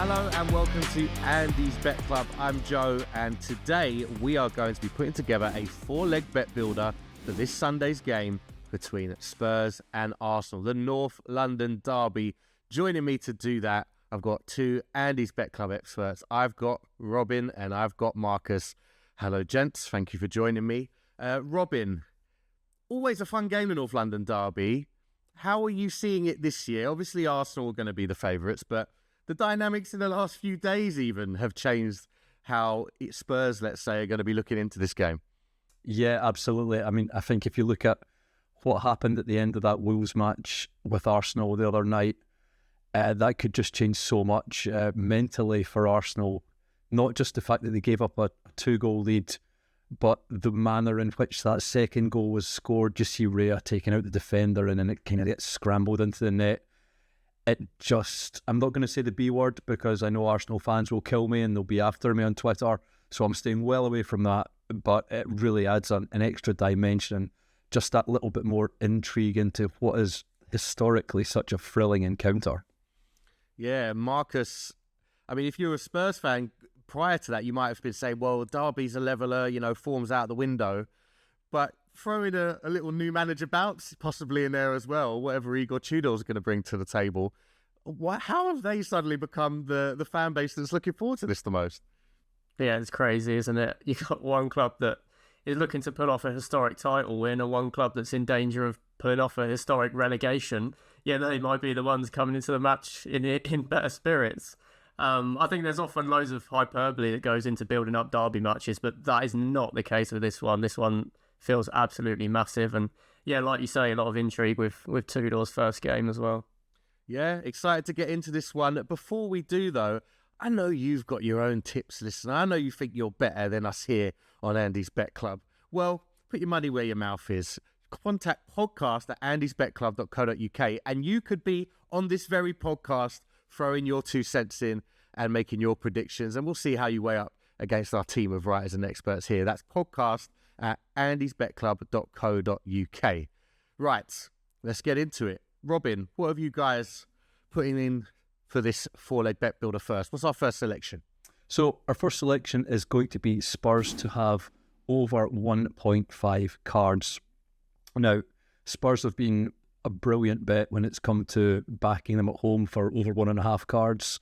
Hello and welcome to Andy's Bet Club. I'm Joe, and today we are going to be putting together a four-leg bet builder for this Sunday's game between Spurs and Arsenal, the North London derby. Joining me to do that, I've got two Andy's Bet Club experts. I've got Robin and I've got Marcus. Hello, gents. Thank you for joining me. Robin, always a fun game, the North London derby. How are you seeing it this year? Obviously, Arsenal are going to be the favourites, but the dynamics in the last few days even have changed how Spurs, let's say, are going to be looking into this game. Yeah, absolutely. I mean, I think if you look at what happened at the end of that Wolves match with Arsenal the other night, that could just change so much mentally for Arsenal. Not just the fact that they gave up a 2-goal lead, but the manner in which that second goal was scored. You see Raya taking out the defender and then it kind of gets scrambled into the net. It just, I'm not going to say the B word because I know Arsenal fans will kill me and they'll be after me on Twitter, so I'm staying well away from that, but it really adds an extra dimension, just that little bit more intrigue into what is historically such a thrilling encounter. Yeah, Marcus, I mean, if you're a Spurs fan, prior to that, you might have been saying, well, derby's a leveller, form's out the window, but throwing a little new manager bounce possibly in there as well, whatever Igor Tudor is going to bring to the table. How have they suddenly become the fan base that's looking forward to this the most? Yeah, it's crazy, isn't it? You've got one club that is looking to pull off a historic title win and one club that's in danger of pulling off a historic relegation. Yeah, they might be the ones coming into the match in better spirits. I think there's often loads of hyperbole that goes into building up derby matches, but that is not the case with this one. This one feels absolutely massive, and yeah, like you say, a lot of intrigue with Tudor's first game as well. Yeah, excited to get into this one. Before we do though, I know you've got your own tips, listener. I know you think you're better than us here on Andy's Bet Club. Well, put your money where your mouth is. Contact podcast@andysbetclub.co.uk and you could be on this very podcast throwing your 2 cents in and making your predictions, and we'll see how you weigh up against our team of writers and experts here. That's podcast@andysbetclub.co.uk. Right, let's get into it. Robin, what have you guys putting in for this four-leg bet builder first? What's our first selection? So our first selection is going to be Spurs to have over 1.5 cards. Now, Spurs have been a brilliant bet when it's come to backing them at home for over 1.5 cards.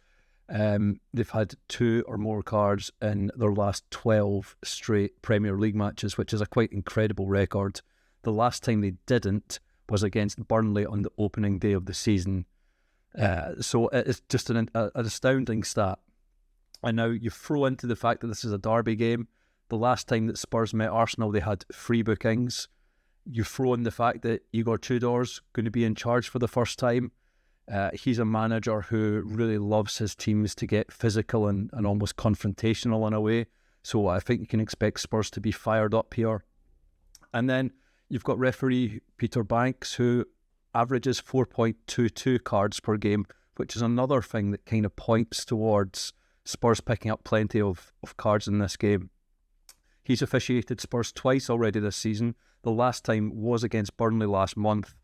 They've had 2 or more cards in their last 12 straight Premier League matches, which is a quite incredible record. The last time they didn't was against Burnley on the opening day of the season. So it's just an astounding stat. And now you throw into the fact that this is a derby game. The last time that Spurs met Arsenal, they had 3 bookings. You throw in the fact that Igor Tudor's going to be in charge for the first time. He's a manager who really loves his teams to get physical and almost confrontational in a way. So I think you can expect Spurs to be fired up here. And then you've got referee Peter Banks, who averages 4.22 cards per game, which is another thing that kind of points towards Spurs picking up plenty of cards in this game. He's officiated Spurs twice already this season. The last time was against Burnley last month.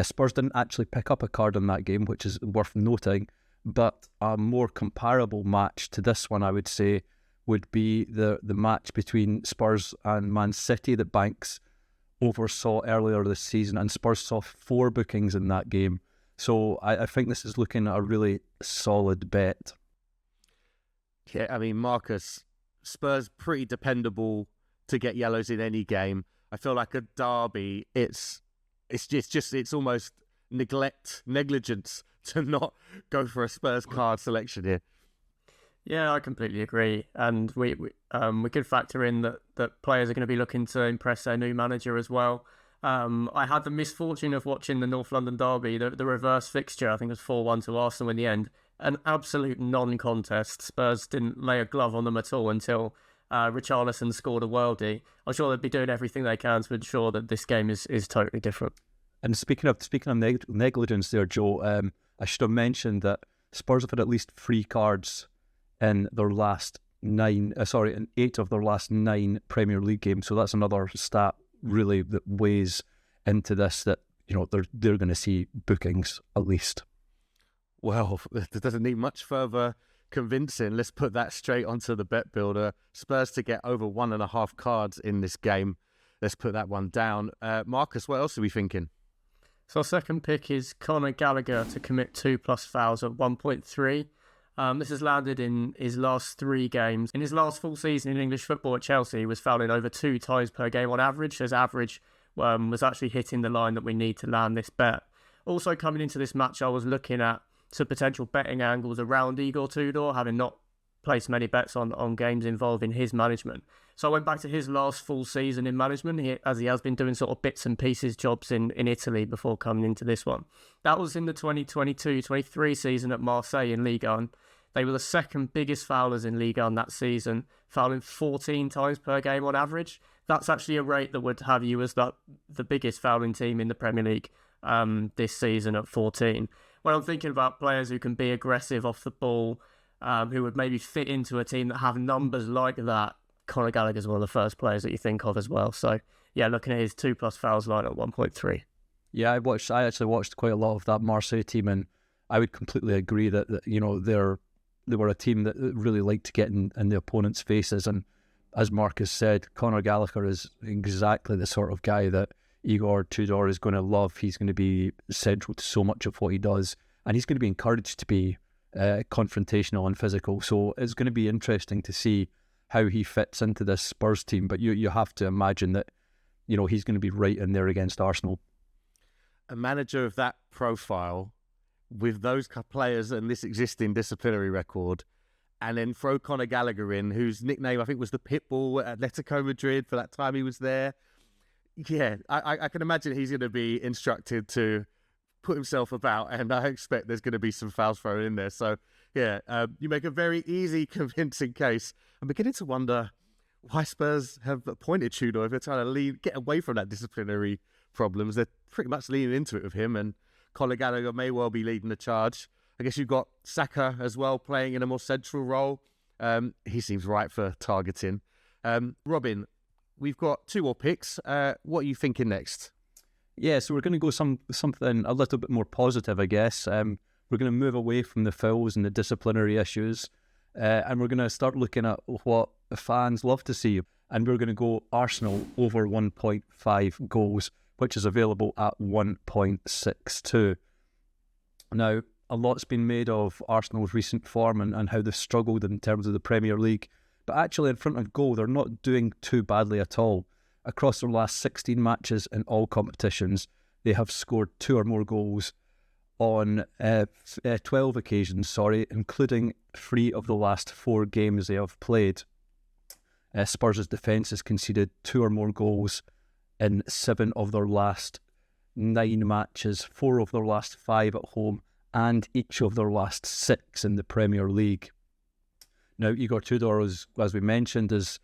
Spurs didn't actually pick up a card in that game, which is worth noting, but a more comparable match to this one, I would say, would be the match between Spurs and Man City that Banks oversaw earlier this season, and Spurs saw 4 bookings in that game. So I think this is looking at a really solid bet. Yeah, I mean, Marcus, Spurs pretty dependable to get yellows in any game. I feel like a derby, it's almost negligence to not go for a Spurs card selection here. Yeah, I completely agree, and we could factor in that players are going to be looking to impress their new manager as well. I had the misfortune of watching the North London derby, the reverse fixture. I think it was 4-1 to Arsenal in the end. An absolute non-contest. Spurs didn't lay a glove on them at all until Richarlison scored a worldie. I'm sure they'd be doing everything they can to ensure that this game is totally different. And speaking of negligence there, Joe, I should have mentioned that Spurs have had at least 3 cards in their last 8 of their last 9 Premier League games. So that's another stat really that weighs into this, that they're going to see bookings at least. Well, it doesn't need much further convincing. Let's put that straight onto the bet builder. Spurs to get over 1.5 cards in this game. Let's put that one down. Marcus, what else are we thinking? So our second pick is Conor Gallagher to commit 2+ fouls at 1.3. This has landed in his last 3 games. In his last full season in English football at Chelsea, he was fouling over 2 times per game on average. His average was actually hitting the line that we need to land this bet. Also coming into this match, I was looking at some potential betting angles around Igor Tudor, having not placed many bets on games involving his management. So I went back to his last full season in management, as he has been doing sort of bits and pieces jobs in Italy before coming into this one. That was in the 2022-23 season at Marseille in Ligue 1. They were the second biggest foulers in Ligue 1 that season, fouling 14 times per game on average. That's actually a rate that would have you as the biggest fouling team in the Premier League this season at 14. When I'm thinking about players who can be aggressive off the ball, who would maybe fit into a team that have numbers like that, Conor Gallagher is one of the first players that you think of as well. So, yeah, looking at his 2+ fouls line at 1.3. Yeah, I actually watched quite a lot of that Marseille team, and I would completely agree that they were a team that really liked to get in the opponent's faces. And as Marcus said, Conor Gallagher is exactly the sort of guy that Igor Tudor is going to love. He's going to be central to so much of what he does, and he's going to be encouraged to be confrontational and physical. So it's going to be interesting to see how he fits into this Spurs team. But you have to imagine that he's going to be right in there against Arsenal. A manager of that profile, with those players and this existing disciplinary record, and then throw Conor Gallagher in, whose nickname I think was the Pitbull at Atletico Madrid for that time he was there. Yeah, I can imagine he's going to be instructed to put himself about, and I expect there's going to be some fouls thrown in there. So, yeah, you make a very easy, convincing case. I'm beginning to wonder why Spurs have appointed Tudor if they're trying to get away from that disciplinary problems. They're pretty much leaning into it with him, and Conor Gallagher may well be leading the charge. I guess you've got Saka as well playing in a more central role. He seems right for targeting. Robin, we've got 2 more picks. What are you thinking next? Yeah, so we're going to go something a little bit more positive, I guess. We're going to move away from the fouls and the disciplinary issues, and we're going to start looking at what the fans love to see. And we're going to go Arsenal over 1.5 goals, which is available at 1.62. Now, a lot's been made of Arsenal's recent form and how they've struggled in terms of the Premier League. But actually, in front of goal, they're not doing too badly at all. Across their last 16 matches in all competitions, they have scored 2 or more goals on 12 occasions, including 3 of the last 4 games they have played. Spurs' defence has conceded 2 or more goals in 7 of their last 9 matches, 4 of their last 5 at home, and each of their last 6 in the Premier League. Now, Igor Tudor, as we mentioned, is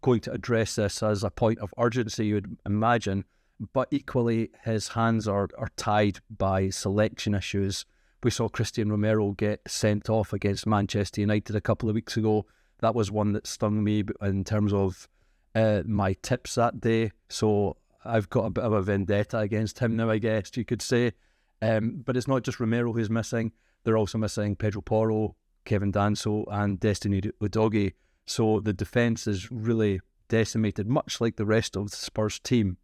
going to address this as a point of urgency, you would imagine, but equally his hands are tied by selection issues. We saw Christian Romero get sent off against Manchester United a couple of weeks ago. That was one that stung me in terms of my tips that day. So I've got a bit of a vendetta against him now, I guess you could say. But it's not just Romero who's missing. They're also missing Pedro Porro, Kevin Danso and Destiny Udogie. So the defence is really decimated, much like the rest of the Spurs team.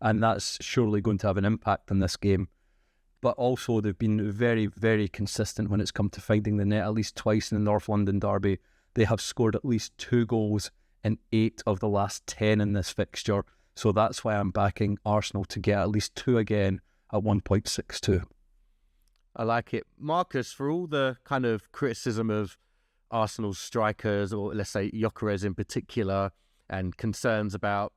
And that's surely going to have an impact on this game. But also they've been very, very consistent when it's come to finding the net. At least twice in the North London derby, they have scored at least 2 goals in 8 of the last 10 in this fixture. So that's why I'm backing Arsenal to get at least 2 again at 1.62. I like it. Marcus, for all the kind of criticism of Arsenal's strikers, or let's say Gyökeres in particular, and concerns about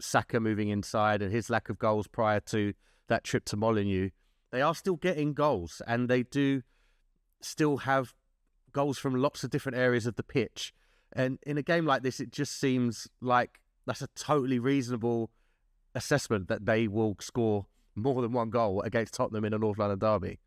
Saka moving inside and his lack of goals prior to that trip to Molineux, they are still getting goals, and they do still have goals from lots of different areas of the pitch. And in a game like this, it just seems like that's a totally reasonable assessment that they will score more than 1 goal against Tottenham in a North London derby.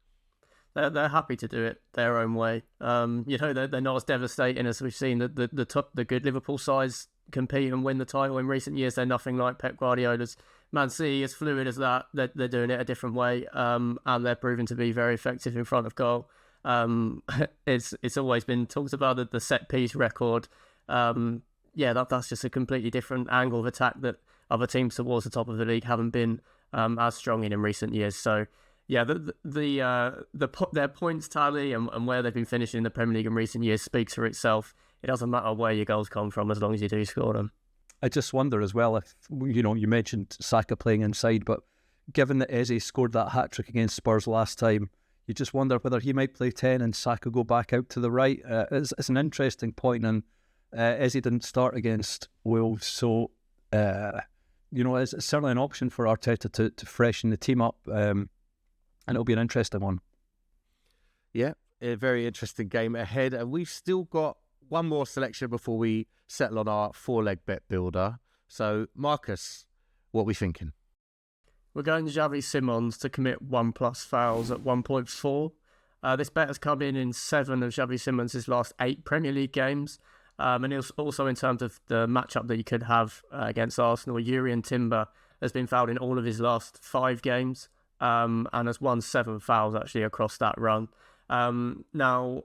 They're happy to do it their own way. They're not as devastating as we've seen the good Liverpool sides compete and win the title in recent years. They're nothing like Pep Guardiola's Man City, as fluid as that. They're doing it a different way, and they're proving to be very effective in front of goal. It's always been talked about the set piece record. That's just a completely different angle of attack that other teams towards the top of the league haven't been as strong in recent years. So yeah, their points tally and where they've been finishing in the Premier League in recent years speaks for itself. It doesn't matter where your goals come from as long as you do score them. I just wonder as well if, you mentioned Saka playing inside, but given that Eze scored that hat-trick against Spurs last time, you just wonder whether he might play 10 and Saka go back out to the right. It's an interesting point, and Eze didn't start against Wolves, so it's certainly an option for Arteta to freshen the team up, and it'll be an interesting one. Yeah, a very interesting game ahead, and we've still got one more selection before we settle on our 4-leg bet builder. So, Marcus, what are we thinking? We're going Xavi Simons to commit 1+ fouls at 1.4. This bet has come in 7 of Xavi Simons' last 8 Premier League games. And also in terms of the matchup that you could have against Arsenal, Jurrien Timber has been fouled in all of his last 5 games and has won 7 fouls actually across that run. Now,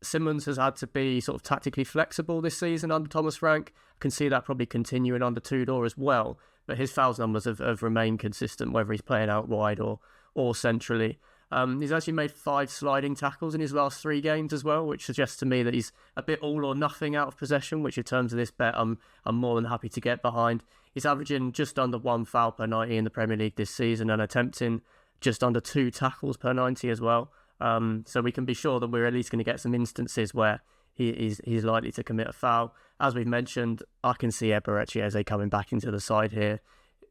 Simons has had to be sort of tactically flexible this season under Thomas Frank. I can see that probably continuing under Tudor as well. But his fouls numbers have remained consistent, whether he's playing out wide or centrally. He's actually made 5 sliding tackles in his last 3 games as well, which suggests to me that he's a bit all or nothing out of possession, which in terms of this bet, I'm more than happy to get behind. He's averaging just under 1 foul per 90 in the Premier League this season and attempting just under 2 tackles per 90 as well. So we can be sure that we're at least going to get some instances where he's likely to commit a foul. As we've mentioned, I can see Eberechi Eze coming back into the side here.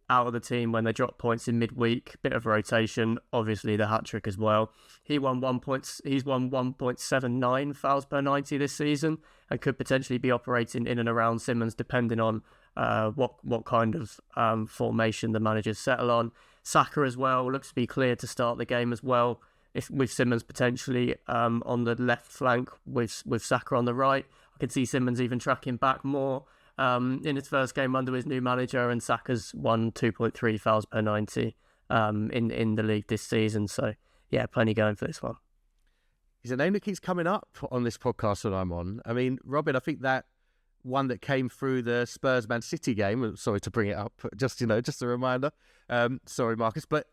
Out of the team when they drop points in midweek, bit of rotation, obviously the hat-trick as well. He's won 1.79 fouls per 90 this season and could potentially be operating in and around Simons depending on what kind of formation the managers settle on. Saka as well looks to be clear to start the game as well. With Simons potentially on the left flank with Saka on the right. I can see Simons even tracking back more in his first game under his new manager, and Saka's won 2.3 fouls per 90 in the league this season. So, yeah, plenty going for this one. He's a name that keeps coming up on this podcast that I'm on. I mean, Robin, I think that one that came through the Spurs-Man City game, sorry to bring it up, just a reminder. Sorry, Marcus, but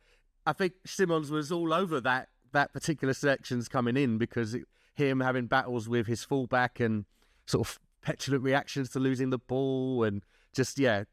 I think Simons was all over that particular selection's coming in because him having battles with his fullback and sort of petulant reactions to losing the ball and just, ever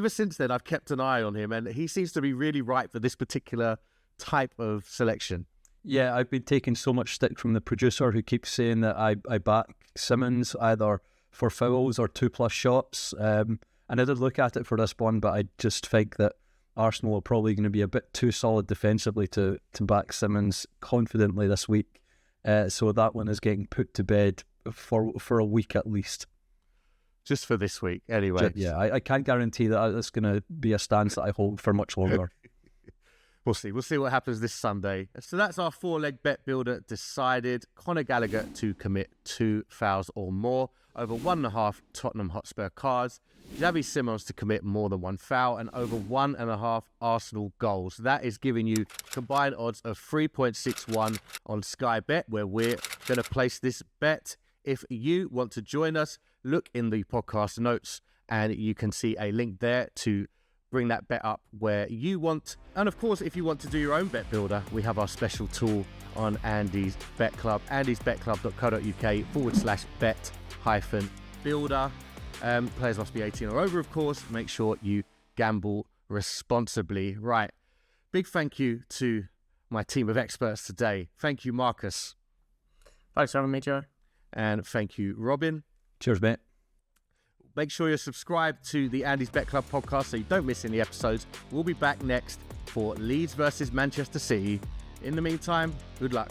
since then, I've kept an eye on him and he seems to be really right for this particular type of selection. Yeah, I've been taking so much stick from the producer who keeps saying that I back Simons either for fouls or 2+ shots. And I did look at it for this one, but I just think that Arsenal are probably going to be a bit too solid defensively to back Simons confidently this week. So that one is getting put to bed for a week at least. Just for this week, anyway. I can't guarantee that it's going to be a stance that I hold for much longer. We'll see. We'll see what happens this Sunday. So that's our 4-leg bet builder decided. Conor Gallagher to commit 2 fouls or more. Over 1.5 Tottenham Hotspur cards. Xavi Simons to commit more than 1 foul. And over 1.5 Arsenal goals. That is giving you combined odds of 3.61 on Sky Bet, where we're going to place this bet. If you want to join us, look in the podcast notes and you can see a link there to bring that bet up where you want. And of course, if you want to do your own bet builder, we have our special tool on Andy's Bet Club, andysbetclub.co.uk/bet-builder. Players must be 18 or over, of course. Make sure you gamble responsibly. Right. Big thank you to my team of experts today. Thank you, Marcus. Thanks for having me, Joe. And thank you, Robin. Cheers, mate. Make sure you're subscribed to the Andy's Bet Club podcast so you don't miss any episodes. We'll be back next for Leeds versus Manchester City. In the meantime, good luck.